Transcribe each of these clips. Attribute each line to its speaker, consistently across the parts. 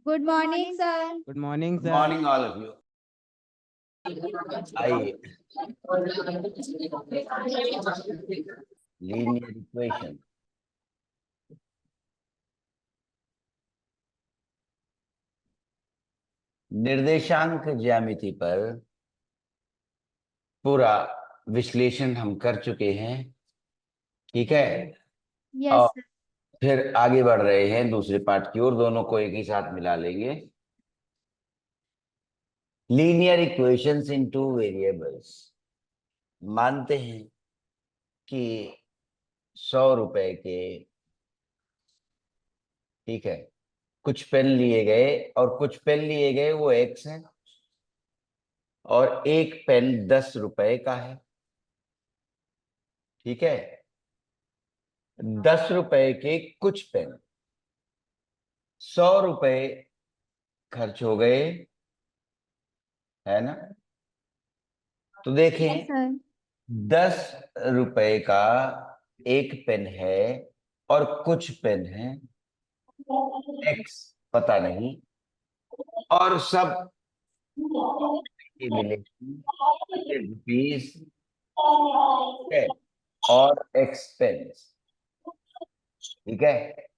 Speaker 1: Good morning sir.
Speaker 2: Good morning
Speaker 3: Good
Speaker 2: sir.
Speaker 3: morning, all of you. आइए, linear equation. निर्देशांक ज्यामिति पर पूरा विश्लेषण हम कर चुके हैं, ठीक है।
Speaker 1: यस
Speaker 3: और
Speaker 1: सर।
Speaker 3: फिर आगे बढ़ रहे हैं दूसरे पार्ट की ओर, दोनों को एक ही साथ मिला लेंगे। लीनियर इक्वेशंस इन टू वेरिएबल्स। मानते हैं कि 100 रुपए के, ठीक है, कुछ पेन लिए गए और कुछ पेन लिए गए वो एक्स है, और एक पेन 10 रुपए का है, ठीक है। 10 रुपए के कुछ पेन, 100 रुपए खर्च हो गए, है ना। तो देखें,
Speaker 1: यस सर।
Speaker 3: 10 रुपए का एक पेन है और कुछ पेन है, एक्स पता नहीं, और सब रुपीज है और एक्सपेंस, ठीक है।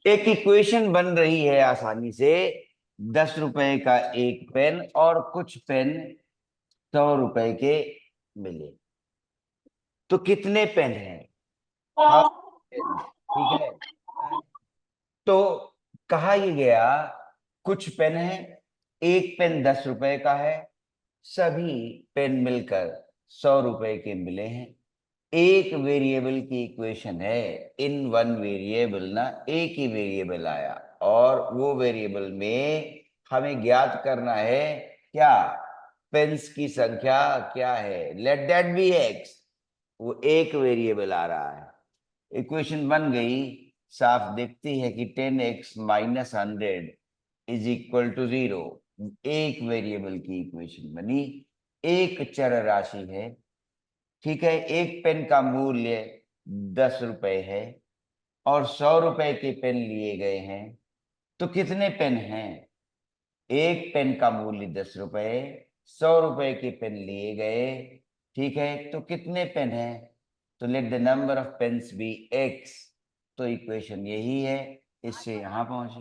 Speaker 3: एक इक्वेशन बन रही है आसानी से, 10 रुपए का एक पेन और कुछ पेन 100 रुपए के मिले, तो कितने पेन हैं? हाँ, ठीक है। तो कहा ये गया कुछ पेन है, एक पेन 10 रुपए का है, सभी पेन मिलकर 100 रुपए के मिले हैं। एक वेरिएबल की इक्वेशन है, इन वन वेरिएबल ना, एक ही वेरिएबल आया और वो वेरिएबल में हमें ज्ञात करना है क्या, पेन्स की संख्या क्या है, लेट दैट बी एक्स। वो एक वेरिएबल आ रहा है, इक्वेशन बन गई, साफ दिखती है कि 10x minus 100 is equal to 0। एक वेरिएबल की इक्वेशन बनी, एक चर राशि है, ठीक है। एक पेन का मूल्य 10 रुपए है और 100 रुपए के पेन लिए गए हैं, तो कितने पेन हैं? एक पेन का मूल्य 10 रुपए, 100 रुपए के पेन लिए गए, ठीक है, तो कितने पेन हैं? तो let the number of pens be X. तो इक्वेशन यही है, इससे यहां पहुंचे।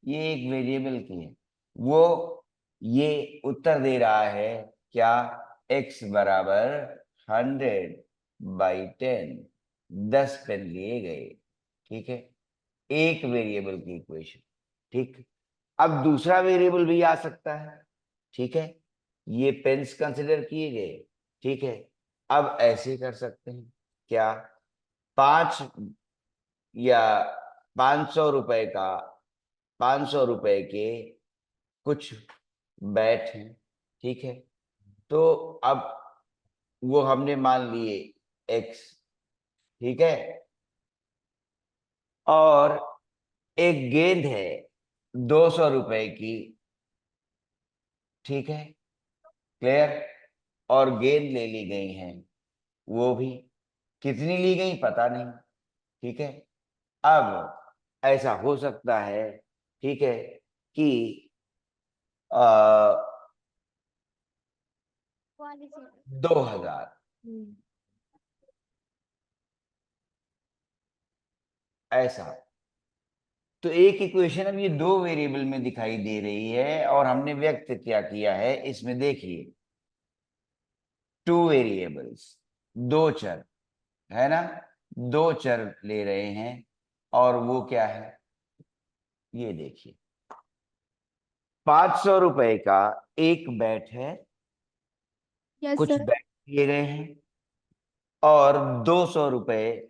Speaker 3: ये एक वेरिएबल की है, वो ये उत्तर दे रहा है क्या, x बराबर 100/10, 10 पेन लिए गए, ठीक है। एक वेरिएबल की इक्वेशन, ठीक। अब दूसरा वेरिएबल भी आ सकता है, ठीक है। ये पेन्स कंसिडर किए गए, ठीक है। अब ऐसे कर सकते हैं क्या, 5 या 500 रुपए का, 500 रुपए के कुछ बैट हैं, ठीक है। तो अब वो हमने मान लिए एक्स, ठीक है, और एक गेंद है 200 रुपए की, ठीक है, क्लियर। और गेंद ले ली गई हैं, वो भी कितनी ली गई पता नहीं, ठीक है। अब ऐसा हो सकता है, ठीक है, कि 2000, ऐसा। तो एक इक्वेशन अब ये दो वेरिएबल में दिखाई दे रही है और हमने व्यक्त क्या किया है इसमें, देखिए, टू वेरिएबल्स, दो चर, है ना, दो चर ले रहे हैं, और वो क्या है, ये देखिए, 500 रुपए का एक बैट है,
Speaker 1: यस
Speaker 3: कुछ
Speaker 1: सर।
Speaker 3: बैट लिए गए हैं, और 200 रुपए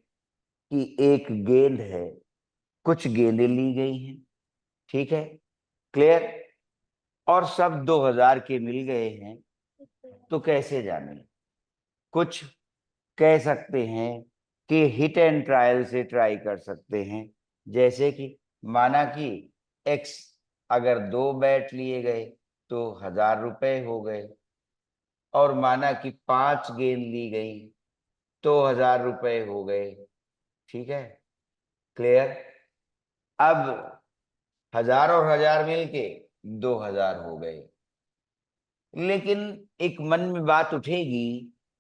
Speaker 3: की एक गेंद है, कुछ गेंदें ली गई हैं, ठीक है, क्लियर। और सब 2000 के मिल गए हैं, तो कैसे जाने, कुछ कह सकते हैं कि हिट एंड ट्रायल से ट्राई कर सकते हैं। जैसे कि माना कि एक्स, अगर 2 बैट लिए गए तो 1000 रुपए हो गए, और माना कि 5 गेंद ली गई तो 1000 रुपए हो गए, ठीक है, क्लियर। अब 1000 और 1000 मिलके 2000 हो गए। लेकिन एक मन में बात उठेगी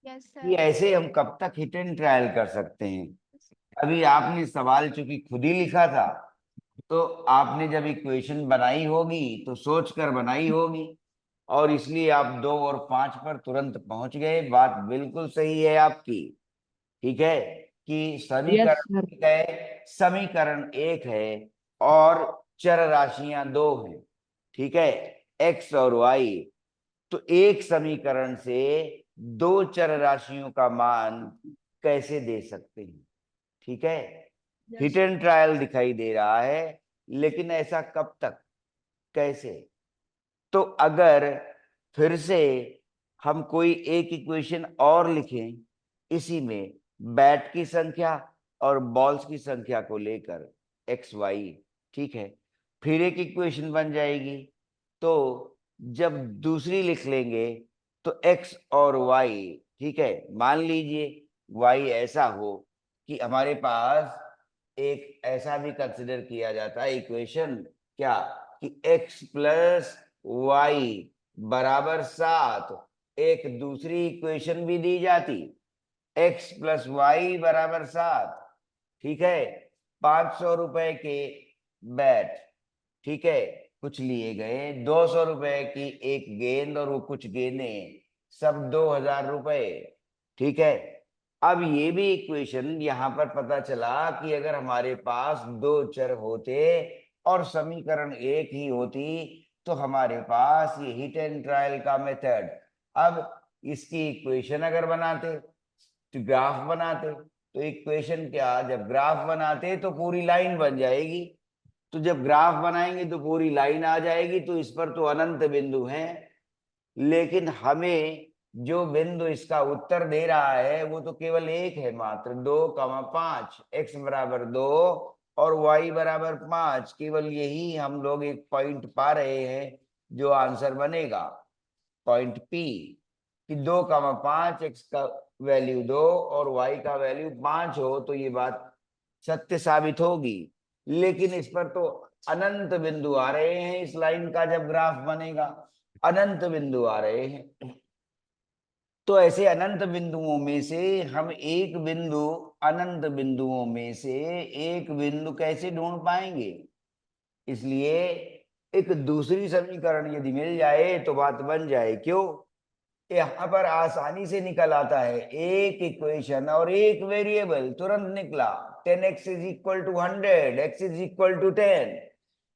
Speaker 1: यस
Speaker 3: कि
Speaker 1: सर।
Speaker 3: ऐसे हम कब तक हिट एंड ट्रायल कर सकते हैं। अभी आपने सवाल चूंकि खुद ही लिखा था, तो आपने जब इक्वेशन बनाई होगी तो सोच कर बनाई होगी, और इसलिए आप 2 और 5 पर तुरंत पहुंच गए। बात बिल्कुल सही है आपकी। ठीक है कि
Speaker 2: यस
Speaker 3: समीकरण
Speaker 2: सर।
Speaker 3: एक है, समीकरण एक है, और चर राशियां दो हैं। ठीक है, एक्स और वाई। तो एक समीकरण से दो चर राशियों का मान कैसे दे सकते हैं। ठीक है, हिट एंड ट्रायल दिखाई दे रहा है, लेकिन ऐसा कब तक, कैसे। तो अगर फिर से हम कोई एक इक्वेशन और लिखें इसी में, बैट की संख्या और बॉल्स की संख्या को लेकर, एक्स वाई। ठीक है, फिर एक इक्वेशन बन जाएगी। तो जब दूसरी लिख लेंगे तो एक्स और वाई। ठीक है, मान लीजिए वाई ऐसा हो कि हमारे पास एक ऐसा भी कंसिडर किया जाता है इक्वेशन, क्या, कि एक्स प्लस वाई बराबर 7। एक दूसरी इक्वेशन भी दी जाती, एक्स प्लस वाई बराबर 7। ठीक है, 500 रुपए के बैट। ठीक है, कुछ लिए गए, 200 रुपए की एक गेंद और वो कुछ गेंदें, सब 2000 रुपए। ठीक है, अब ये भी इक्वेशन यहां पर पता चला कि अगर हमारे पास दो चर होते और समीकरण एक ही होती, तो हमारे पास ये हिट एंड ट्रायल का मेथड। अब इसकी इक्वेशन अगर बनाते तो ग्राफ बनाते, तो इक्वेशन क्या, जब ग्राफ बनाते तो पूरी लाइन बन जाएगी। तो जब ग्राफ बनाएंगे तो पूरी लाइन आ जाएगी, तो इस पर तो अनंत बिंदु हैं। लेकिन हमें जो बिंदु इसका उत्तर दे रहा है वो तो केवल एक है मात्र, 2,5। एक्स बराबर 2 और वाई बराबर 5, केवल यही हम लोग एक पॉइंट पा रहे हैं जो आंसर बनेगा, पॉइंट पी। कि 2,5, एक्स का वैल्यू 2 और वाई का वैल्यू 5 हो तो ये बात सत्य साबित होगी। लेकिन इस पर तो अनंत बिंदु आ रहे हैं, इस लाइन का जब ग्राफ बनेगा अनंत बिंदु आ रहे हैं। तो ऐसे अनंत बिंदुओं में से हम एक बिंदु, अनंत बिंदुओं में से एक बिंदु कैसे ढूंढ पाएंगे। इसलिए एक दूसरी समीकरण यदि मिल जाए तो बात बन जाए। क्यों, यहाँ पर आसानी से निकल आता है, एक इक्वेशन और एक वेरिएबल तुरंत निकला। 10x is equal to 100, x is equal to 10,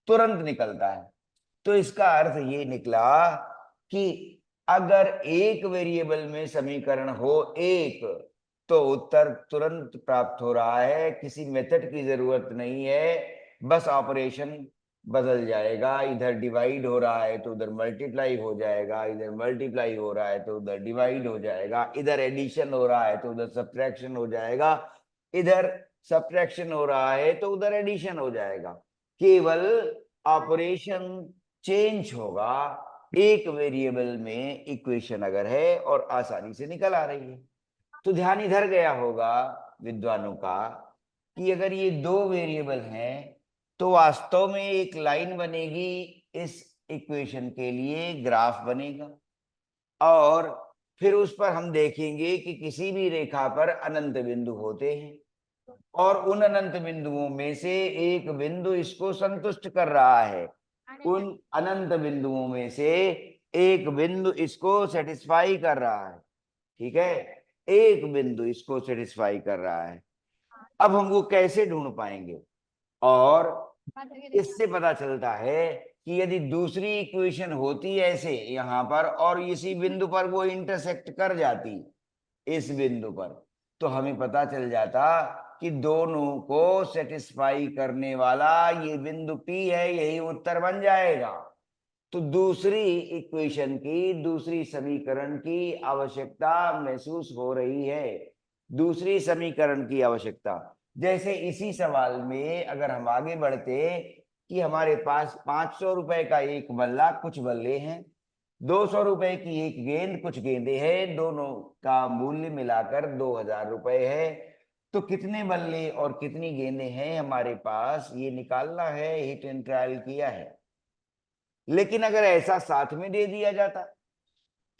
Speaker 3: तुरंत निकलता है। तो इसका अर्थ ये निकला कि अगर एक वेरिएबल में समीकरण हो एक, तो उत्तर तुरंत प्राप्त हो रहा है, किसी मेथड की जरूरत नहीं है, बस ऑपरेशन बदल जाएगा। इधर डिवाइड हो रहा है तो उधर मल्टीप्लाई हो जाएगा, इधर मल्टीप्लाई हो रहा है तो उधर डिवाइड हो जाएगा, इधर एडिशन हो रहा है तो उधर सब्ट्रैक्शन हो जाएगा, इधर सब्ट्रैक्शन हो रहा है तो उधर एडिशन हो जाएगा। केवल ऑपरेशन चेंज होगा, एक वेरिएबल में इक्वेशन अगर है और आसानी से निकल आ रही है। तो ध्यान इधर गया होगा विद्वानों का कि अगर ये दो वेरिएबल हैं तो वास्तव में एक लाइन बनेगी, इस इक्वेशन के लिए ग्राफ बनेगा, और फिर उस पर हम देखेंगे कि किसी भी रेखा पर अनंत बिंदु होते हैं, और उन अनंत बिंदुओं में से एक बिंदु इसको संतुष्ट कर रहा है, उन अनंत बिंदुओं में से एक बिंदु इसको सेटिस्फाई कर रहा है। ठीक है, एक बिंदु इसको सेटिस्फाई कर रहा है। अब हम वो कैसे ढूंढ पाएंगे, और इससे पता चलता है कि यदि दूसरी इक्वेशन होती ऐसे यहां पर और इसी बिंदु पर वो इंटरसेक्ट कर जाती इस बिंदु पर, तो हमें पता चल जाता कि दोनों को सेटिस्फाई करने वाला ये बिंदु पी है, यही उत्तर बन जाएगा। तो दूसरी इक्वेशन की, दूसरी समीकरण की आवश्यकता महसूस हो रही है, दूसरी समीकरण की आवश्यकता। जैसे इसी सवाल में अगर हम आगे बढ़ते कि हमारे पास 500 रुपए का एक बल्ला, कुछ बल्ले हैं, 200 रुपए की एक गेंद, कुछ गेंदें हैं, दोनों का मूल्य मिलाकर 2000 रुपए है। तो कितने बल्ले और कितनी गेंदें हैं हमारे पास ये निकालना है, हिट एंड ट्रायल किया है। लेकिन अगर ऐसा साथ में दे दिया जाता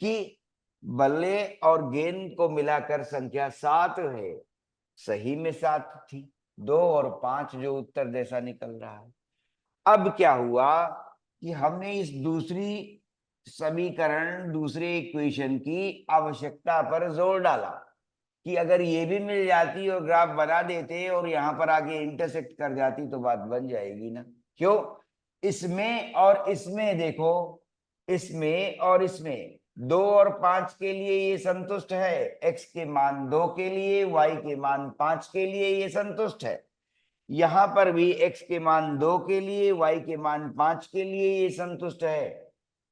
Speaker 3: कि बल्ले और गेंद को मिलाकर संख्या 7 है, सही में 7 थी, 2 और 5 जो उत्तर जैसा निकल रहा है। अब क्या हुआ कि हमने इस दूसरी समीकरण, दूसरे इक्वेशन की आवश्यकता पर जोर डाला कि अगर ये भी मिल जाती और ग्राफ बना देते और यहां पर आगे इंटरसेक्ट कर जाती तो बात बन जाएगी ना। क्यों? इसमें और इसमें देखो, इसमें और इसमें 2 और 5 के लिए ये संतुष्ट है, x के मान 2 के लिए, y के मान 5 के लिए ये संतुष्ट है। यहां पर भी x के मान 2 के लिए, y के मान 5 के लिए ये संतुष्ट है।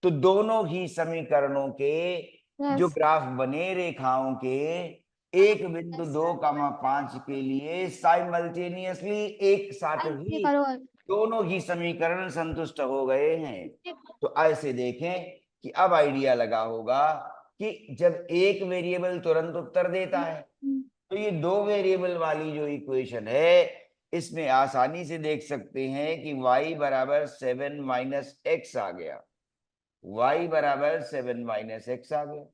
Speaker 3: तो दोनों ही समीकरणों के जो
Speaker 1: Yes.
Speaker 3: ग्राफ बने रेखाओं के एक बिंदु 2,5 के लिए साइमल्टेनियसली एक साथ
Speaker 1: ये
Speaker 3: ही
Speaker 1: करो।
Speaker 3: दोनों ही समीकरण संतुष्ट हो गए हैं। तो ऐसे देखें कि अब आइडिया लगा होगा कि जब एक वेरिएबल तुरंत उत्तर देता है तो ये 2 वेरिएबल वाली जो इक्वेशन है इसमें आसानी से देख सकते हैं कि y बराबर 7 माइनस एक्स आ गया, y बराबर 7 माइनस एक्स आ गया।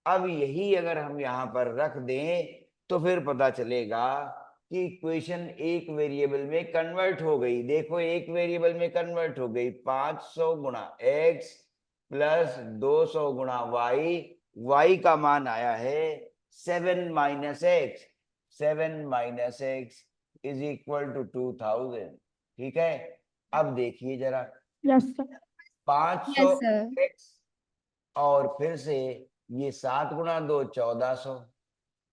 Speaker 3: अब यही अगर हम यहां पर रख दें तो फिर पता चलेगा कि इक्वेशन एक वेरिएबल में कन्वर्ट हो गई। देखो एक वेरिएबल में कन्वर्ट हो गई, 500 गुणा x प्लस 200 गुणा y का मान आया है 7 minus X. 7 minus X is equal to 2000। ठीक है, अब देखिए जरा,
Speaker 1: Yes, sir.
Speaker 3: 500
Speaker 1: Yes, sir.
Speaker 3: X और फिर से ये 7 गुणा 2 1400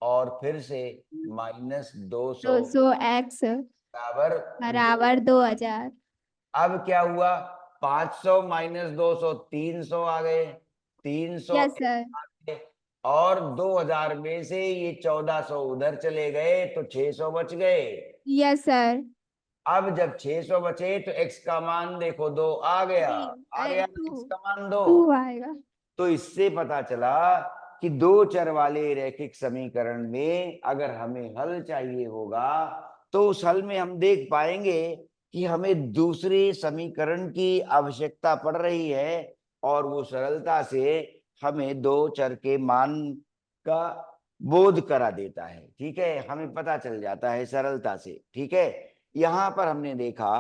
Speaker 3: और फिर से माइनस 200
Speaker 1: 200x
Speaker 3: बराबर
Speaker 1: बराबर 2000।
Speaker 3: अब क्या हुआ, 500 माइनस 200 300 आ गए, 300
Speaker 1: यस
Speaker 3: आ
Speaker 1: सर।
Speaker 3: गए और 2000 में से ये 1400 उधर चले गए तो 600 बच गए।
Speaker 1: Yes sir.
Speaker 3: अब जब 600 बचे तो x का मान देखो 2 आ गया, आ गया x
Speaker 1: 2
Speaker 3: का मान 2।
Speaker 1: 2 आएगा।
Speaker 3: तो इससे पता चला कि दो चर वाले रैखिक समीकरण में अगर हमें हल चाहिए होगा तो उस हल में हम देख पाएंगे कि हमें दूसरे समीकरण की आवश्यकता पड़ रही है और वो सरलता से हमें दो चर के मान का बोध करा देता है। ठीक है, हमें पता चल जाता है सरलता से। ठीक है, यहां पर हमने देखा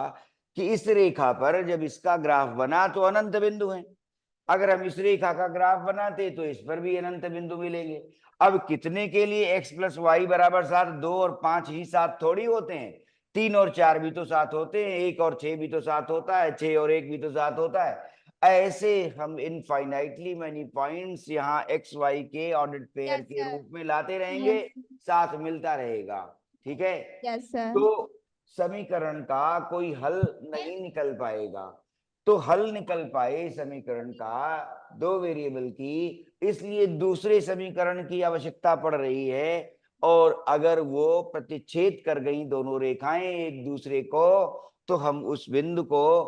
Speaker 3: कि इस रेखा पर जब इसका ग्राफ बना तो अनंत बिंदु है, अगर हम इस रेखा का ग्राफ बनाते तो इस पर भी अनंत बिंदु मिलेंगे। अब कितने के लिए x प्लस वाई बराबर 7? 2 और 5 ही 7 थोड़ी होते हैं, 3 और 4 भी तो 7 होते हैं, 1 और 6 भी तो 7 होता है, 6 और 1 भी तो 7 होता है। ऐसे हम इनफाइनाइटली मैनी पॉइंट्स यहाँ एक्स वाई के ऑर्डर्ड पेयर
Speaker 1: यस
Speaker 3: के
Speaker 1: सर।
Speaker 3: रूप में लाते रहेंगे,
Speaker 1: यस।
Speaker 3: साथ मिलता रहेगा। ठीक है,
Speaker 1: यस सर।
Speaker 3: तो समीकरण का कोई हल नहीं निकल पाएगा। तो हल निकल पाए समीकरण का दो वेरिएबल की, इसलिए दूसरे समीकरण की आवश्यकता पड़ रही है। और अगर वो प्रतिच्छेद कर गई दोनों रेखाएं एक दूसरे को तो हम उस बिंदु को,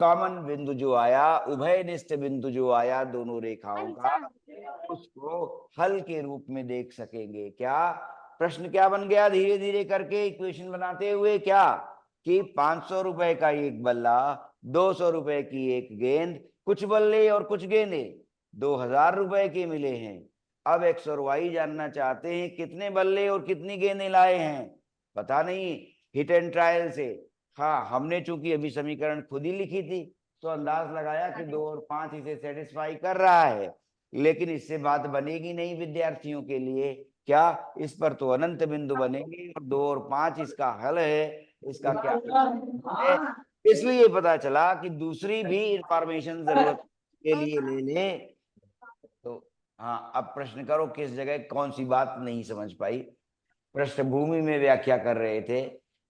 Speaker 3: कॉमन बिंदु जो आया, उभयनिष्ठ बिंदु जो आया दोनों रेखाओं का, उसको हल के रूप में देख सकेंगे। क्या प्रश्न क्या बन गया धीरे धीरे करके इक्वेशन बनाते हुए? क्या कि 500 रुपए का एक बल्ला, 200 रुपए की एक गेंद, कुछ बल्ले और कुछ गेंदे 2000 रुपए के मिले हैं। अब एक्स और वाई जानना चाहते हैं कितने बल्ले और कितनी गेंदें लाए हैं। पता नहीं, हिट एंड ट्रायल से। हाँ, हमने चूंकि अभी समीकरण खुद ही लिखी थी तो अंदाज लगाया कि 2 और 5 इसे सेटिस्फाई कर रहा है, लेकिन इससे बात बनेगी नहीं विद्यार्थियों के लिए। क्या इस पर तो अनंत बिंदु बनेंगे और 2 और 5 इसका हल है, इसका क्या है। इसलिए पता चला कि दूसरी भी इंफॉर्मेशन जरूरत के लिए ले लें। तो हाँ, अब प्रश्न करो किस जगह कौन सी बात नहीं समझ पाई। पृष्ठभूमि में व्याख्या कर रहे थे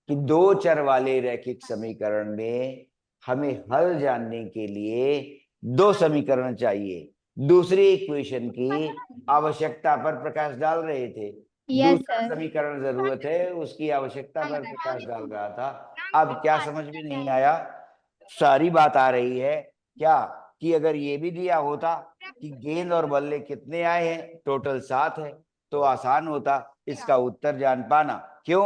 Speaker 3: कि दो चर वाले रैखिक समीकरण में हमें हल जानने के लिए दो समीकरण चाहिए, दूसरी इक्वेशन की आवश्यकता पर प्रकाश डाल रहे थे।
Speaker 1: यस
Speaker 3: दूसरा
Speaker 1: सर।
Speaker 3: समीकरण जरूरत है, उसकी आवश्यकता पर प्रकाश डाल रहा था। अब क्या समझ में नहीं आया? सारी बात आ रही है क्या कि अगर ये भी दिया होता कि गेंद और बल्ले कितने आए हैं, टोटल 7 है, तो आसान होता इसका उत्तर जान पाना। क्यों?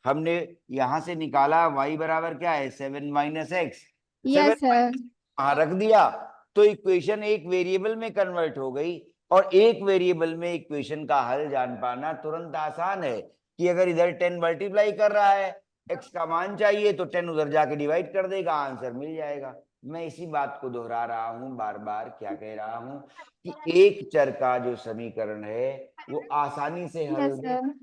Speaker 3: हमने यहां से निकाला y बराबर क्या है 7 माइनस एक्स,
Speaker 1: यस सर।
Speaker 3: वहां रख दिया तो इक्वेशन एक वेरिएबल में कन्वर्ट हो गई। और एक वेरिएबल में इक्वेशन का हल जान पाना तुरंत आसान है कि अगर इधर 10 मल्टीप्लाई कर रहा है, x का मान चाहिए तो 10 उधर जाके डिवाइड कर देगा, आंसर मिल जाएगा। मैं इसी बात को दोहरा रहा हूं बार बार, क्या कह रहा हूं कि एक चर का जो समीकरण है वो आसानी से हल
Speaker 1: यस
Speaker 3: हो।
Speaker 1: सर।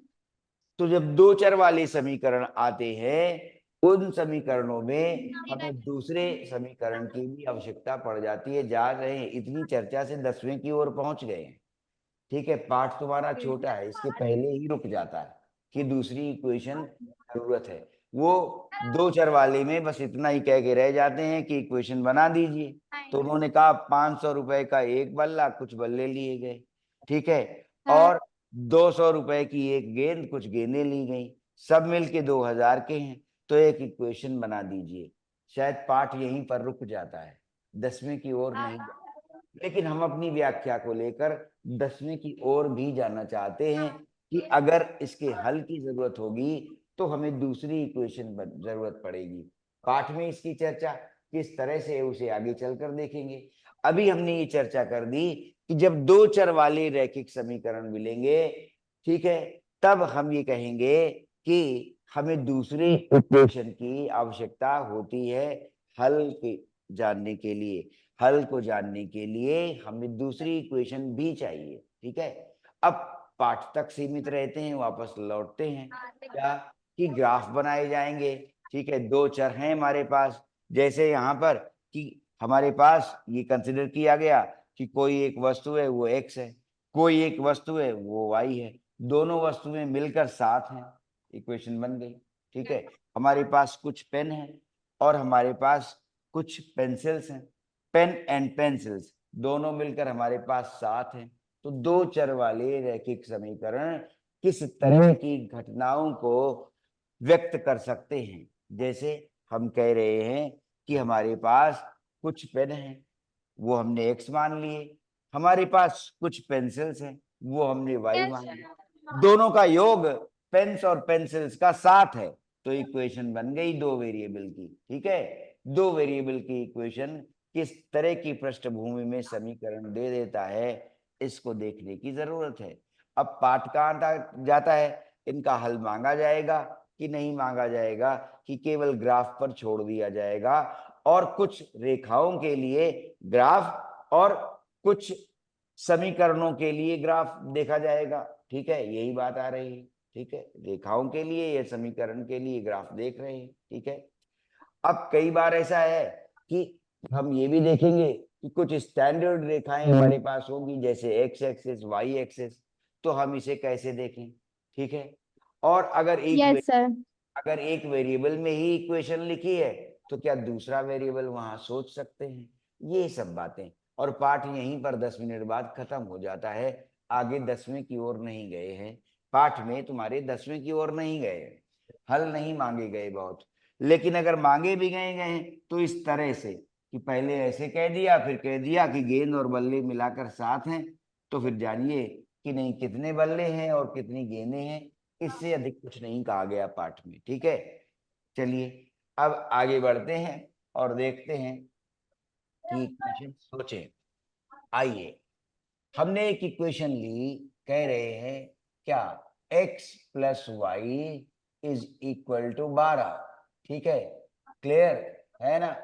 Speaker 3: तो जब दो चर वाले समीकरण आते हैं उन समीकरणों में हमें दूसरे समीकरण की भी आवश्यकता पड़ जाती है। जा रहे हैं, इतनी चर्चा से 10वें की ओर पहुंच गए हैं। ठीक है, पाठ तुम्हारा छोटा है, इसके पहले ही रुक जाता है कि दूसरी इक्वेशन जरूरत है। वो दो चर वाले में बस इतना ही कह के रह जाते हैं कि इक्वेशन बना दीजिए। तो उन्होंने कहा 500 रुपए का एक बल्ला, कुछ बल्ले लिए गए, ठीक है, और 200 रुपए की एक गेंद, कुछ गेंदें ली गई, सब मिलके 2000 के हैं। तो एक इक्वेशन बना दीजिए। शायद पाठ यहीं पर रुक जाता है, 10वें की ओर नहीं। लेकिन हम अपनी व्याख्या को लेकर 10वें की ओर भी जाना चाहते हैं कि अगर इसके हल की जरूरत होगी तो हमें दूसरी इक्वेशन जरूरत पड़ेगी। पाठ में इसकी चर्चा किस तरह से है उसे आगे चलकर देखेंगे। अभी हमने ये चर्चा कर दी कि जब दो चर वाले रैखिक समीकरण मिलेंगे, ठीक है, तब हम ये कहेंगे कि हमें दूसरी इक्वेशन की आवश्यकता होती है हल के जानने के लिए। हल को जानने के लिए हमें दूसरी इक्वेशन भी चाहिए। ठीक है, अब पाठ तक सीमित रहते हैं, वापस लौटते हैं क्या कि ग्राफ बनाए जाएंगे। ठीक है, दो चर हैं हमारे पास, जैसे यहाँ पर कि हमारे पास ये कंसिडर किया गया कि कोई एक वस्तु है वो x है, कोई एक वस्तु है वो y है, दोनों वस्तुएं मिलकर 7 हैं, इक्वेशन बन गई। ठीक है, हमारे पास कुछ पेन है और हमारे पास कुछ पेंसिल्स हैं, पेन एंड पेंसिल्स दोनों मिलकर हमारे पास 7 हैं। तो दो चर वाले रैखिक समीकरण किस तरह की घटनाओं को व्यक्त कर सकते हैं? जैसे हम कह रहे हैं कि हमारे पास कुछ पेन हैं, वो हमने एक्स मान लिए, हमारे पास कुछ पेंसिल्स हैं, वो हमने वाई मान लिया, दोनों का योग पेन्स और पेंसिल्स का 7 है। तो इक्वेशन बन गई दो वेरिएबल की। ठीक है, दो वेरिएबल की इक्वेशन किस तरह की पृष्ठभूमि में समीकरण दे देता है, इसको देखने की जरूरत है। अब पाठ कहाँ जाता है, इनका हल मांगा जाएगा कि नहीं मांगा जाएगा, कि केवल ग्राफ पर छोड़ दिया जाएगा और कुछ रेखाओं के लिए ग्राफ और कुछ समीकरणों के लिए ग्राफ देखा जाएगा। ठीक है, यही बात आ रही है। ठीक है, रेखाओं के लिए या समीकरण के लिए ग्राफ देख रहे हैं। ठीक है, अब कई बार ऐसा है कि हम ये भी देखेंगे कि कुछ स्टैंडर्ड रेखाएं हमारे पास होंगी, जैसे एक्स एक्सिस वाई एक्सिस, तो हम इसे कैसे देखें? ठीक है, और
Speaker 1: यस सर।
Speaker 3: अगर एक वेरिएबल में ही इक्वेशन लिखी है तो क्या दूसरा वेरिएबल वहां सोच सकते हैं? ये सब बातें। और पाठ यहीं पर 10 मिनट बाद खत्म हो जाता है, आगे 10वें की ओर नहीं गए हैं। पाठ में तुम्हारे 10वें की ओर नहीं गए, हल नहीं मांगे गए बहुत। लेकिन अगर मांगे भी गए तो इस तरह से कि पहले ऐसे कह दिया, फिर कह दिया कि गेंद और बल्ले मिलाकर 7 हैं, तो फिर जानिए कि नहीं कितने बल्ले हैं और कितनी गेंदें हैं। इससे अधिक कुछ नहीं कहा गया पाठ में। ठीक है, चलिए अब आगे बढ़ते हैं और देखते हैं कि इक्वेशन सोचें। आइए, हमने एक इक्वेशन ली, कह रहे हैं क्या, x plus Y is equal to 12। ठीक है, क्लियर है ना?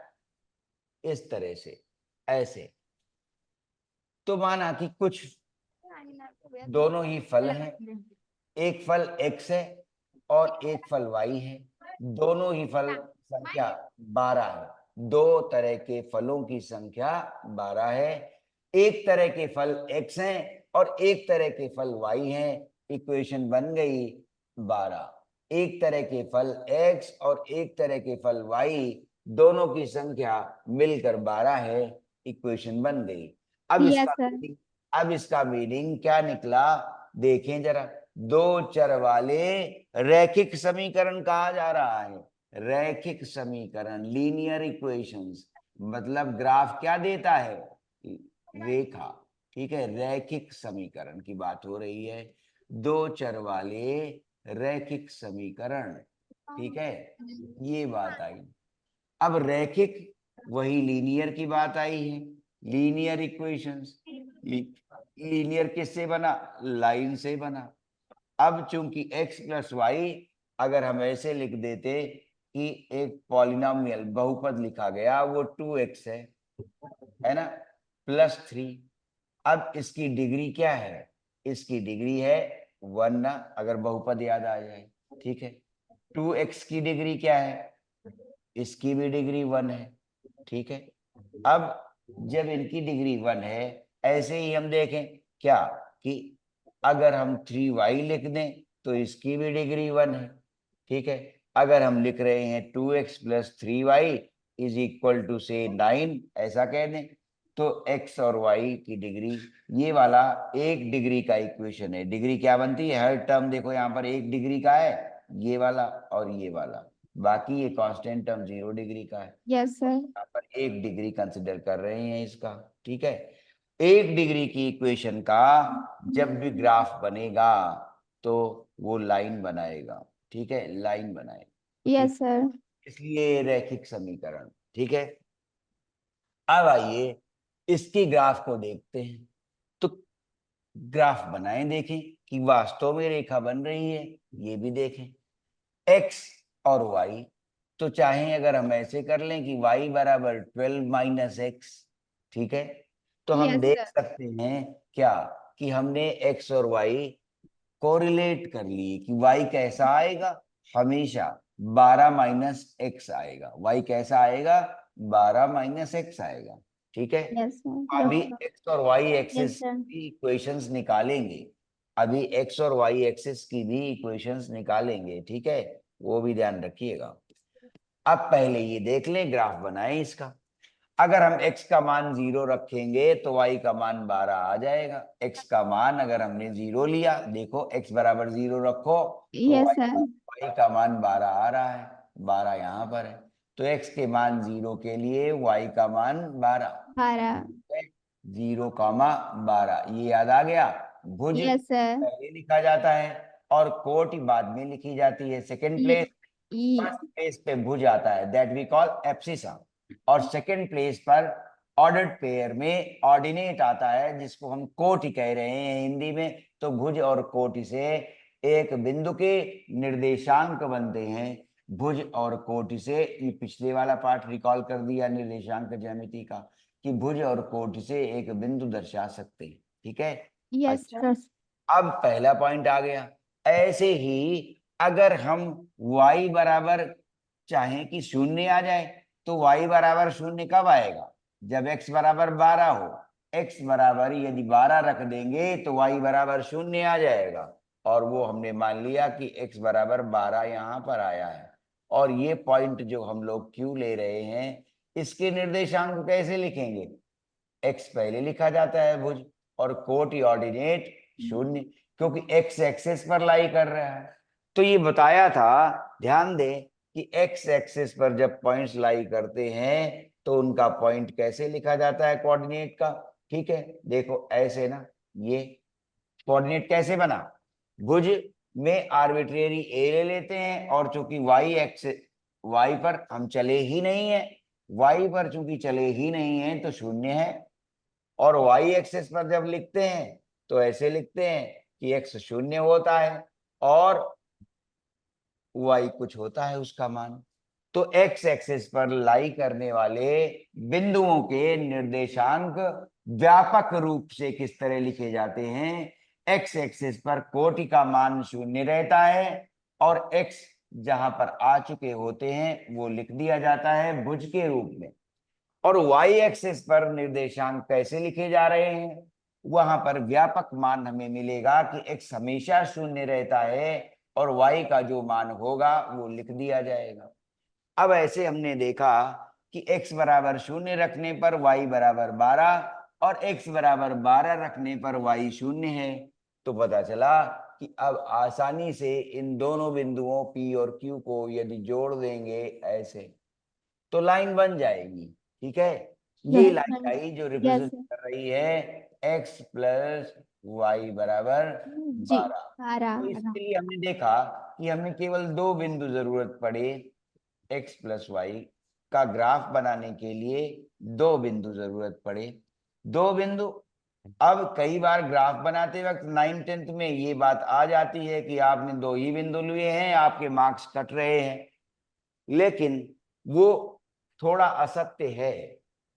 Speaker 3: इस तरह से, ऐसे। तो माना कि कुछ दोनों ही फल हैं, एक फल x है और एक फल y है, दोनों ही फल संख्या 12 है। दो तरह के फलों की संख्या 12 है। एक तरह के फल x हैं और एक तरह के फल y हैं, इक्वेशन बन गई 12। एक तरह के फल x और एक तरह के फल y, दोनों की संख्या मिलकर 12 है, इक्वेशन बन गई। अब
Speaker 1: यस
Speaker 3: इसका
Speaker 1: सर।
Speaker 3: अब इसका मीनिंग क्या निकला, देखें जरा। दो चर वाले रैखिक समीकरण कहा जा रहा है, रैखिक समीकरण, लीनियर इक्वेशंस, मतलब ग्राफ क्या देता है, रेखा। ठीक है, रैखिक समीकरण की बात हो रही है। दो चर वाले रैखिक समीकरण। ठीक है, ये बात आई। अब रैखिक वही लीनियर की बात आई है, लीनियर इक्वेशंस। लीनियर किससे बना? लाइन से बना। अब चूंकि x प्लस वाई अगर हम ऐसे लिख देते कि एक पॉलिनोमियल बहुपद लिखा गया, वो 2x है ना, प्लस 3। अब इसकी डिग्री क्या है? इसकी डिग्री है 1 ना, अगर बहुपद याद आ जाए। ठीक है, 2x की डिग्री क्या है? इसकी भी डिग्री 1 है। ठीक है, अब जब इनकी डिग्री 1 है, ऐसे ही हम देखें क्या कि अगर हम 3y लिख दें तो इसकी भी डिग्री 1 है। ठीक है, अगर हम लिख रहे हैं 2x plus 3y is equal to से 9, ऐसा कह दें, तो x और y की डिग्री, ये वाला एक डिग्री का इक्वेशन है। डिग्री क्या बनती है? हर टर्म देखो यहाँ पर एक डिग्री का है, ये वाला और ये वाला, बाकी ये कांस्टेंट टर्म 0 डिग्री का है।
Speaker 1: Yes sir.
Speaker 3: यहाँ पर एक डिग्री कंसिडर कर रहे हैं इसका। ठीक है, एक डिग्री की इक्वेशन का जब भी ग्राफ बनेगा तो वो लाइन बनाएगा। ठीक है, लाइन बनाएगा। ठीक,
Speaker 1: यस सर।
Speaker 3: इसलिए रैखिक समीकरण। ठीक है, अब आइए इसकी ग्राफ को देखते हैं। तो ग्राफ बनाएं, देखें कि वास्तव में रेखा बन रही है, ये भी देखें। x और y, तो चाहे अगर हम ऐसे कर लें कि y बराबर 12 माइनस एक्स। ठीक है, तो हम
Speaker 1: यस
Speaker 3: देख
Speaker 1: सर।
Speaker 3: सकते हैं क्या कि हमने x और y कोरिलेट कर लिए कि y कैसा आएगा? हमेशा 12 माइनस एक्स आएगा। y कैसा आएगा? 12 माइनस एक्स आएगा। ठीक है,
Speaker 1: यस
Speaker 3: अभी
Speaker 1: सर।
Speaker 3: x और y
Speaker 1: यस
Speaker 3: एक्सिस
Speaker 1: सर।
Speaker 3: की इक्वेशंस निकालेंगे। अभी x और y एक्सिस की भी इक्वेशंस निकालेंगे। ठीक है, वो भी ध्यान रखिएगा। अब पहले ये देख लें, ग्राफ बनाएं इसका। अगर हम x का मान 0 रखेंगे तो y का मान 12 आ जाएगा। x का मान अगर हमने 0 लिया, देखो x बराबर 0 रखो तो
Speaker 1: यस सर।
Speaker 3: y का मान 12 आ रहा है, 12 यहाँ पर है। तो x के मान 0 के लिए y का मान 12,
Speaker 1: 12।
Speaker 3: 0, 12, ये याद आ गया। भुज
Speaker 1: यस सर।
Speaker 3: पहले लिखा जाता है और कोटि बाद में लिखी जाती है। सेकंड प्लेस, फर्स्ट प्लेस पे भुज आता है, दैट वी कॉल एब्सिसा। और सेकंड प्लेस पर ऑर्डर्ड पेयर में ऑर्डिनेट आता है, जिसको हम कोटि कह रहे हैं हिंदी में। तो भुज और कोटि से एक बिंदु के निर्देशांक बनते हैं। भुज और कोटि से, ये पिछले वाला पार्ट रिकॉल कर दिया निर्देशांक ज्यामिति का, कि भुज और कोटि से एक बिंदु दर्शा सकते हैं। ठीक है,
Speaker 1: यस
Speaker 3: अच्छा,
Speaker 1: सर।
Speaker 3: अब पहला पॉइंट आ गया। ऐसे ही अगर हम y बराबर चाहें कि 0 आ जाए, तो y बराबर 0 कब आएगा? जब x बराबर 12 हो। x बराबर यदि 12 रख देंगे तो y बराबर 0 आ जाएगा। और वो हमने मान लिया कि x बराबर 12 यहाँ पर आया है। और ये पॉइंट जो हम लोग Q ले रहे हैं, इसके निर्देशांक कैसे लिखेंगे? x पहले लिखा जाता है भुज, और कोटि ऑर्डिनेट 0, क्योंकि x एक्सिस पर लाई कर रहा है। तो ये बताया था, ध्यान दें कि x एक्सिस पर जब पॉइंट्स लाई करते हैं तो उनका पॉइंट कैसे लिखा जाता है कोऑर्डिनेट का। ठीक है, देखो ऐसे ना, ये कोऑर्डिनेट कैसे बना? भुज में आर्बिट्रेरी a ले लेते हैं, और चूंकि y पर हम चले ही नहीं है, y पर चूंकि चले ही नहीं है तो 0 है। और y एक्सिस पर जब लिखते हैं तो ऐसे लिखते हैं कि x 0 होता है और y कुछ होता है उसका मान। तो x एक्सिस पर लाई करने वाले बिंदुओं के निर्देशांक व्यापक रूप से किस तरह लिखे जाते हैं? x एक्सिस पर कोटि का मान 0 रहता है, और x जहां पर आ चुके होते हैं वो लिख दिया जाता है भुज के रूप में। और y एक्सिस पर निर्देशांक कैसे लिखे जा रहे हैं? वहां पर व्यापक मान हमें मिलेगा कि x हमेशा 0 रहता है, और y का जो मान होगा वो लिख दिया जाएगा। अब ऐसे हमने देखा कि x बराबर 0 रखने पर y बराबर 12, और x बराबर 12 रखने पर y 0 है। तो पता चला कि अब आसानी से इन दोनों बिंदुओं P और Q को यदि जोड़ देंगे ऐसे, तो लाइन बन जाएगी। ठीक है, ये
Speaker 1: यस
Speaker 3: लाइन
Speaker 1: सर।
Speaker 3: आई जो
Speaker 1: यस
Speaker 3: रिप्रेजेंट कर रही है x प्लस y बराबर
Speaker 1: जी
Speaker 3: 12।
Speaker 1: 12।
Speaker 3: तो इसके लिए हमने देखा कि हमें केवल दो बिंदु जरूरत पड़े x प्लस वाई का ग्राफ बनाने के लिए। दो बिंदु जरूरत पड़े, दो बिंदु। अब कई बार ग्राफ बनाते वक्त 9th-10th में ये बात आ जाती है कि आपने दो ही बिंदु लिए हैं, आपके मार्क्स कट रहे हैं। लेकिन वो थोड़ा असत्य है।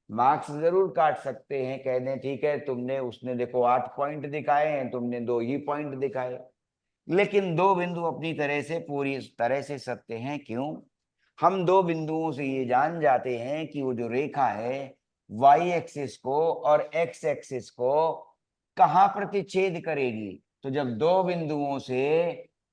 Speaker 3: मार्क्स जरूर काट सकते हैं, कह दें ठीक है तुमने, उसने देखो 8 पॉइंट दिखाए हैं, तुमने दो ही पॉइंट दिखाए। लेकिन दो बिंदु अपनी तरह से पूरी तरह से सत्य हैं। क्यों? हम दो बिंदुओं से ये जान जाते हैं कि वो जो रेखा है वाई एक्सिस को और एक्स एक्सिस को कहाँ प्रतिच्छेद करेगी। तो जब दो बिंदुओं से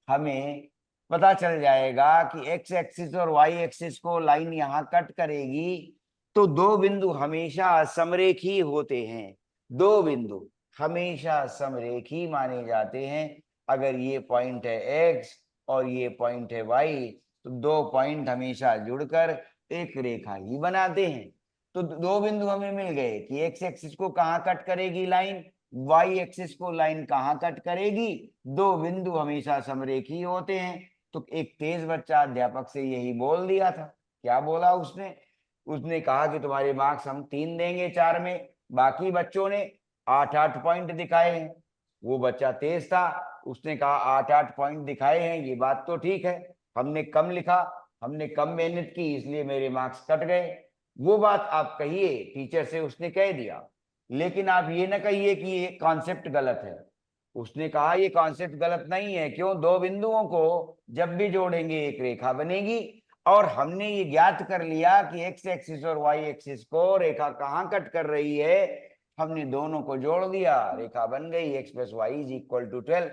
Speaker 3: हमें पता चल जाएगा कि एक्स एक्सिस और वाई एक्सिस को लाइन यहाँ कट करेगी, तो दो बिंदु हमेशा समरेखी होते हैं। दो बिंदु हमेशा समरेखी माने जाते हैं। अगर ये पॉइंट है एक्स और ये पॉइंट है वाई, तो दो पॉइंट हमेशा जुड़कर एक रेखा ही बनाते हैं। तो दो बिंदु हमें मिल गए कि एक्स एक्सिस को कहाँ कट करेगी लाइन, वाई एक्सिस को लाइन कहाँ कट करेगी। दो बिंदु हमेशा समरेखी होते हैं। तो एक तेज बच्चा अध्यापक से यही बोल दिया था। क्या बोला उसने? उसने कहा कि तुम्हारे मार्क्स हम 3 देंगे 4 में। बाकी बच्चों ने 8-8 पॉइंट दिखाए हैं। वो बच्चा तेज था, उसने कहा 8-8 पॉइंट दिखाए हैं, ये बात तो ठीक है, हमने कम लिखा, हमने कम मेहनत की, इसलिए मेरे मार्क्स कट गए। वो बात आप कहिए, टीचर से उसने कह दिया। लेकिन आप ये ना कहिए कि ये कॉन्सेप्ट गलत है। उसने कहा ये कॉन्सेप्ट गलत नहीं है। क्यों? दो बिंदुओं को जब भी जोड़ेंगे एक रेखा बनेगी। और हमने ये ज्ञात कर लिया कि एक्स एक्सिस और वाई एक्सिस को रेखा कहाँ कट कर रही है। हमने दोनों को जोड़ दिया, रेखा बन गई, X plus Y is equal to 12।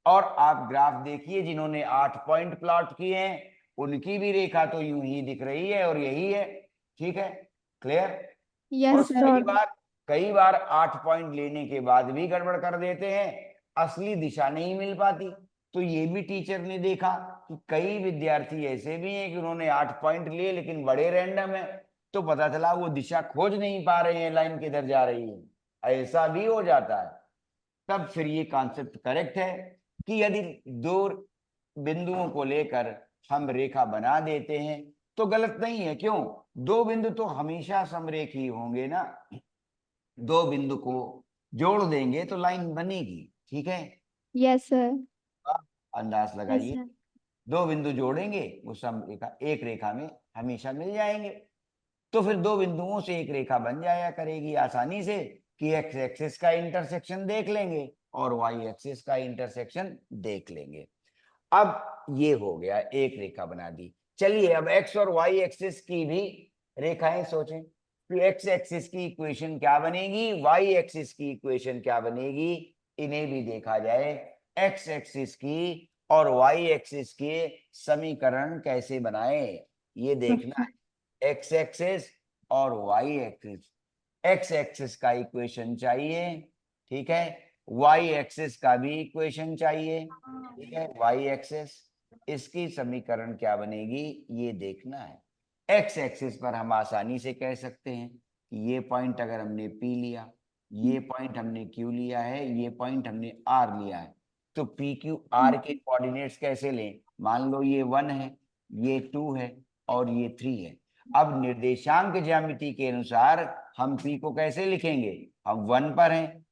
Speaker 3: और आप ग्राफ देखिए, जिन्होंने 8 पॉइंट प्लॉट किए हैं उनकी भी रेखा तो यूं ही दिख रही है और यही है। ठीक है, क्लियर? और
Speaker 1: यस सर।
Speaker 3: कई बार 8 पॉइंट लेने के बाद भी गड़बड़ कर देते हैं, असली दिशा नहीं मिल पाती। तो ये भी टीचर ने देखा कि कई विद्यार्थी ऐसे भी हैं कि उन्होंने 8 पॉइंट लिए लेकिन बड़े रैंडम है। तो पता चला वो दिशा खोज नहीं पा रहे हैं, लाइन किधर जा रही है। ऐसा भी हो जाता है। तब फिर ये कॉन्सेप्ट करेक्ट है कि यदि दो बिंदुओं को लेकर हम रेखा बना देते हैं तो गलत नहीं है। क्यों? दो बिंदु तो हमेशा समरेखी होंगे ना। दो बिंदु को जोड़ देंगे तो लाइन बनेगी। ठीक है,
Speaker 1: यस सर।
Speaker 3: अंदाज
Speaker 1: यस
Speaker 3: लगाइए।
Speaker 1: सर।
Speaker 3: दो बिंदु जोड़ेंगे वो सम रेखा एक रेखा में हमेशा मिल जाएंगे। तो फिर दो बिंदुओं से एक रेखा बन जाया करेगी आसानी से कि एक्स एक्सिस का इंटरसेक्शन देख लेंगे और वाई एक्सिस का इंटरसेक्शन देख लेंगे। अब ये हो गया, एक रेखा बना दी। चलिए अब एक्स और वाई एक्सिस की भी रेखाएं सोचें कि एक्स एक्सिस की इक्वेशन क्या बनेगी, वाई एक्सिस की इक्वेशन क्या बनेगी, इन्हें भी देखा जाए। एक्स एक्सिस की और वाई एक्सिस के समीकरण कैसे बनाए, ये देखना है। एक्स एक्सिस और वाई एक्सिस, एक्स एक्सिस का इक्वेशन चाहिए, ठीक है, वाई एक्सिस का भी इक्वेशन चाहिए, ठीक है, वाई एक्सिस, इसकी समीकरण क्या बनेगी ये देखना है। एक्स एक्सिस पर हम आसानी से कह सकते हैं कि ये पॉइंट अगर हमने पी लिया, ये पॉइंट हमने क्यू लिया है, ये पॉइंट हमने आर लिया है, तो पी क्यू आर के कोऑर्डिनेट्स कैसे लें। मान लो ये 1 है, ये 2 है और ये 3 है। अब निर्देशांक ज्यामिति के अनुसार हम पी को कैसे लिखेंगे, हम 1 पर हैं,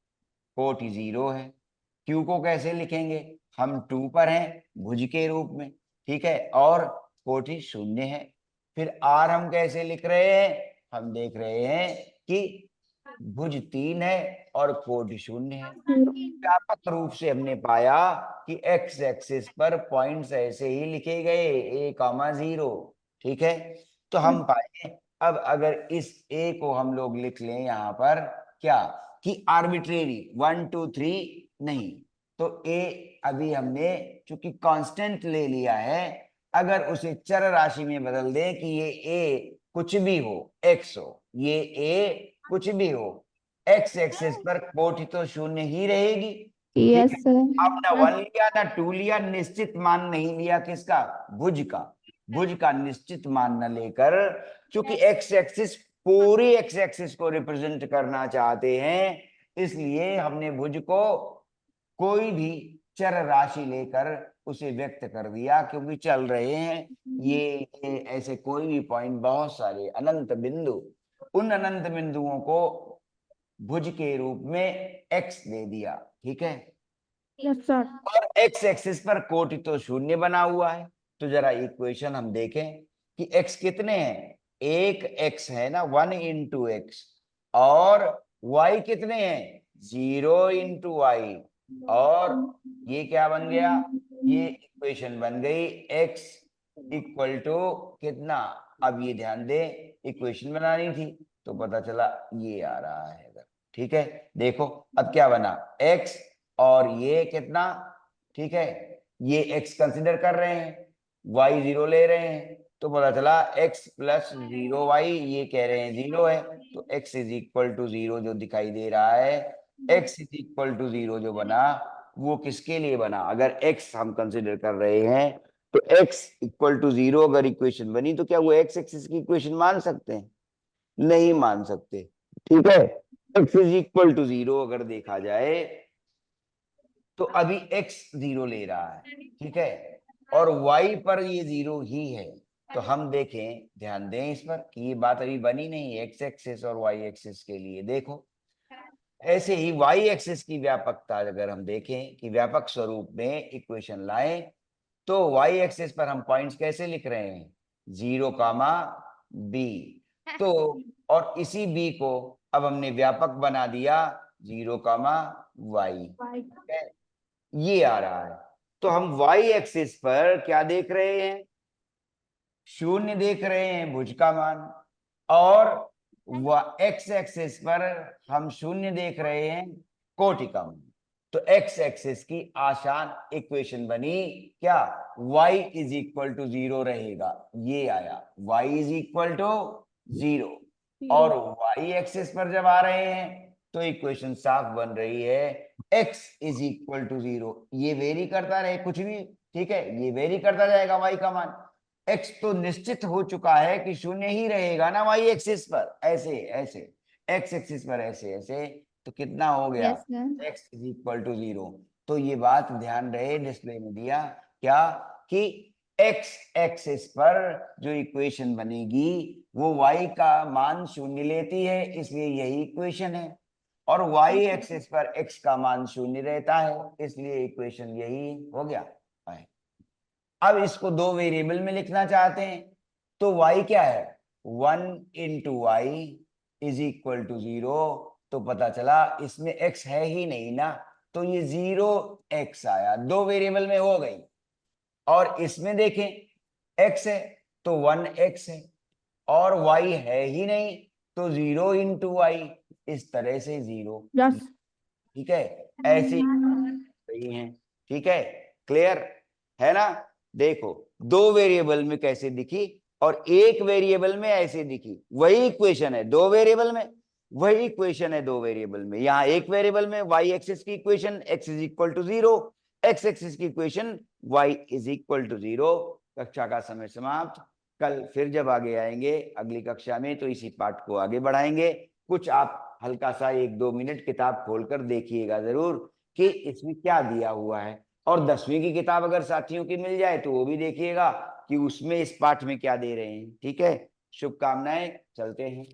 Speaker 3: कोटि 0 है। क्यू को कैसे लिखेंगे, हम 2 पर हैं भुज के रूप में, ठीक है, और कोटि 0 है। फिर आर हम कैसे लिख रहे हैं, हम देख रहे हैं कि भुज 3 है और कोटि 0 है। व्यापक रूप से हमने पाया कि एक्स एक्सिस पर पॉइंट्स ऐसे ही लिखे गए a,0, ठीक है। तो हम पाए अब अगर इस a को हम लोग लिख लें यहाँ पर क्या कि आर्बिट्रेरी 1 2 3 नहीं, तो a अभी हमने चूंकि कांस्टेंट ले लिया है, अगर उसे चर राशि में बदल दें कि ये a कुछ भी हो, x हो, ये a कुछ भी हो, एक्स एक्सिस पर कोटि तो 0 ही रहेगी। ठीक
Speaker 1: यस
Speaker 3: है,
Speaker 1: सर।
Speaker 3: आपने 1 लिया ना 2 लिया, निश्चित मान नहीं लिया, किसका, भुज का। भुज का निश्चित मान न लेकर, क्योंकि एक्स एक्सिस पूरी एक्स एक्सिस को रिप्रेजेंट करना चाहते हैं, इसलिए हमने भुज को कोई भी चर राशि लेकर उसे व्यक्त कर दिया, क्योंकि चल रहे हैं ये ऐसे कोई भी पॉइंट, बहुत सारे अनंत बिंदु, उन अनंत बिंदुओं को भुज के रूप में x दे दिया, ठीक है।
Speaker 1: Yes sir.
Speaker 3: और x एक्सिस पर कोटि तो शून्य बना हुआ है। तो जरा इक्वेशन हम देखें कि x कितने हैं, एक x है ना, 1 इंटू एक्स, और y कितने हैं, 0 इंटू वाई, और ये क्या बन गया, ये इक्वेशन बन गई x इक्वल टू कितना। अब ये ध्यान दे, इक्वेशन बनानी थी तो पता चला ये आ रहा है इधर, ठीक है। देखो अब क्या बना, x और ये कितना, ठीक है, ये x कंसिडर कर रहे हैं, y 0 ले रहे हैं, तो पता चला x प्लस 0y, ये कह रहे हैं 0 है, तो x इज इक्वल टू 0 जो दिखाई दे रहा है, x इज इक्वल टू 0 जो बना, वो किसके लिए बना, अगर x हम कंसिडर कर रहे हैं तो x इक्वल टू 0 अगर इक्वेशन बनी तो क्या वो x एक्सिस की इक्वेशन मान सकते हैं, नहीं मान सकते, ठीक है। x इज इक्वल टू 0 अगर देखा जाए तो अभी x 0 ले रहा है, ठीक है, और y पर ये 0 ही है। तो हम देखें, ध्यान दें इस पर कि ये बात अभी बनी नहीं है x एक्सिस और y एक्सिस के लिए। देखो ऐसे ही y एक्सिस की व्यापकता अगर हम देखें कि व्यापक स्वरूप में इक्वेशन लाएं, तो y एक्सिस पर हम पॉइंट्स कैसे लिख रहे हैं, 0 कामा b, तो और इसी b को अब हमने व्यापक बना दिया 0 कामा y, ये आ रहा है। तो हम y एक्सिस पर क्या देख रहे हैं, शून्य देख रहे हैं, भुज का मान, और x एक्सिस पर हम शून्य देख रहे हैं, कोटि का मान। तो x एक्सिस की आसान इक्वेशन बनी क्या, y इज इक्वल टू 0 रहेगा, ये आया y इज इक्वल टू 0, और y एक्सिस पर जब आ रहे हैं तो इक्वेशन साफ बन रही है, x इज इक्वल टू 0, ये वेरी करता रहे कुछ भी, ठीक है, ये वेरी करता जाएगा y का मान, x तो निश्चित हो चुका है कि शून्य ही रहेगा ना y एक्सिस पर, ऐसे ऐसे x एक्सिस पर ऐसे ऐसे, तो कितना हो गया,
Speaker 1: yes sir.
Speaker 3: x is equal to 0। तो ये बात ध्यान रहे, डिस्प्ले में दिया क्या कि x एक्सिस पर जो इक्वेशन बनेगी वो y का मान शून्य लेती है, इसलिए यही इक्वेशन है, और y एक्सिस पर x का मान शून्य रहता है, इसलिए इक्वेशन यही हो गया। अब इसको दो वेरिएबल में लिखना चाहते हैं तो y क्या है, 1 into Y is equal to 0, तो पता चला इसमें x है ही नहीं ना, तो ये 0x आया, दो वेरिएबल में हो गई। और इसमें देखें x है तो 1x है, और y है ही नहीं तो 0 इंटू वाई, इस तरह से 0,
Speaker 1: यस।
Speaker 3: ठीक है, ऐसी सही है, ठीक है, क्लियर है ना। देखो दो वेरिएबल में कैसे दिखी और एक वेरिएबल में ऐसे दिखी, वही इक्वेशन है दो वेरिएबल में, वही इक्वेशन है दो वेरिएबल में। यहाँ एक वेरिएबल में y एक्सिस की equation x is equal to 0, x axis की equation y is equal to 0। कक्षा का समय समाप्त। कल फिर जब आगे आएंगे अगली कक्षा में तो इसी पाठ को आगे बढ़ाएंगे। कुछ आप हल्का सा 1-2 मिनट किताब खोलकर देखिएगा जरूर कि इसमें क्या दिया हुआ है, और 10वीं की किताब अगर साथियों की मिल जाए तो वो भी देखिएगा कि उसमें इस पाठ में क्या दे रहे हैं, ठीक है। शुभकामनाएं, चलते हैं।